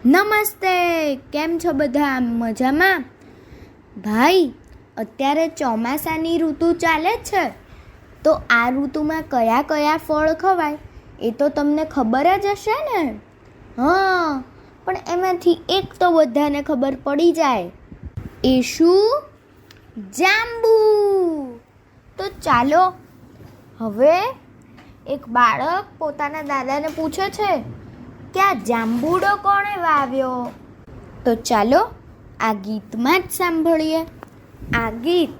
નમસ્તે, કેમ છો બધા? મજામાં? ભાઈ, અત્યારે ચોમાસાની ઋતુ ચાલે છે, તો આ ઋતુમાં કયા કયા ફળ ખવાય એ તો તમને ખબર જ હશે ને? હા, પણ એમાંથી એક તો બધાને ખબર પડી જાય. એ શું? જાંબુ. તો ચાલો હવે એક બાળક પોતાના દાદાને પૂછે છે કે આ જાંબુડો કોણે વાવ્યો? તો ચાલો આ ગીતમાં જ સાંભળીએ. આ ગીત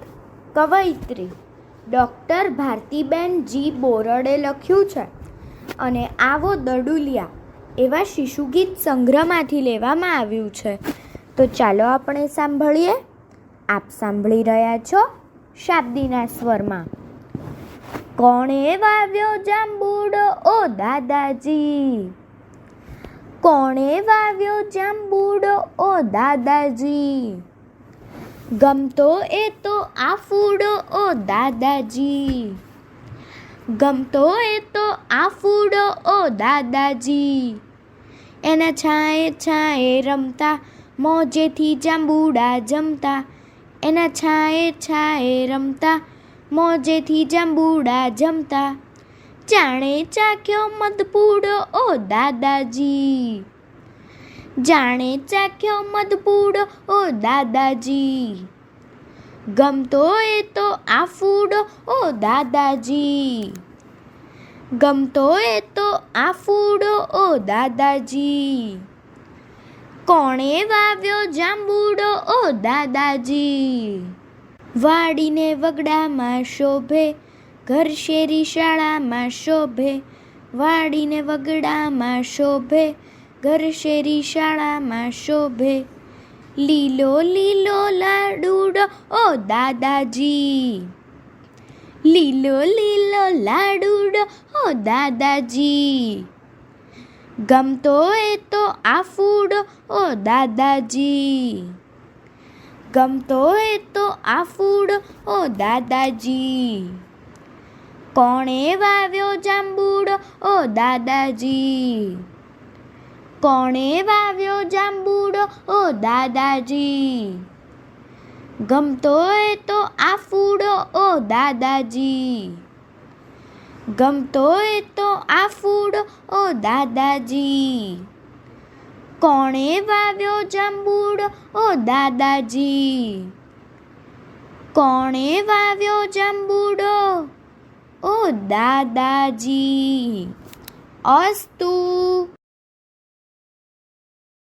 કવયિત્રી ડૉક્ટર ભારતીબેન જી બોરડે લખ્યું છે અને આવો દડુલિયા એવા શિશુગીત સંગ્રહમાંથી લેવામાં આવ્યું છે. તો ચાલો આપણે સાંભળીએ. આપ સાંભળી રહ્યા છો શાબ્દીના સ્વરમાં. કોણે વાવ્યો જાંબુડો ઓ દાદાજી? કોણે વાવ્યો જાંબુડો ઓ દાદાજી? ગમતો એ તો આ ફૂડો ઓ દાદાજી. ગમતો એ તો આ ફૂડો ઓ દાદાજી. એના છાંયે છાંયે રમતા, મોજેથી જાંબુડા જમતા. એના છાંયે છાંયે રમતા, મોજેથી જાંબુડા જમતા. જાણે ચાખ્યો મધપૂડો ઓ દાદાજી. જાણે ચાખ્યો મધપૂડો ઓ દાદાજી. ગમતો એ તો આ ફૂડો ઓ દાદાજી. ગમતો એ તો આ ફૂડો ઓ દાદાજી. કોણે વાવ્યો જાંબુડો ઓ દાદાજી? વાડીને વગડામાં શોભે, ઘર શેરી શાળામાં શોભે. વાડીને વગડામાં શોભે, ઘર શેરી શાળામાં શોભે. લીલો લીલો લાડુડો ઓ દાદાજી. લીલો લીલો લાડુડો ઓ દાદાજી. ગમતો એ તો આ ફૂડો ઓ દાદાજી. ગમતો એ તો આ ફૂડો ઓ દાદાજી. કોણે વાવ્યો જાંબુડો ઓ દાદાજી? કોણે વાવ્યો જાંબુડો ઓ દાદાજી? ગમતો એ તો આ ફૂડો ઓ દાદાજી. ગમતો એ તો આ ફૂડો ઓ દાદાજી. કોણે વાવ્યો જાંબુડો ઓ દાદાજી? કોણે વાવ્યો જાંબુડો ઓ દાદાજી? અસ્તુ.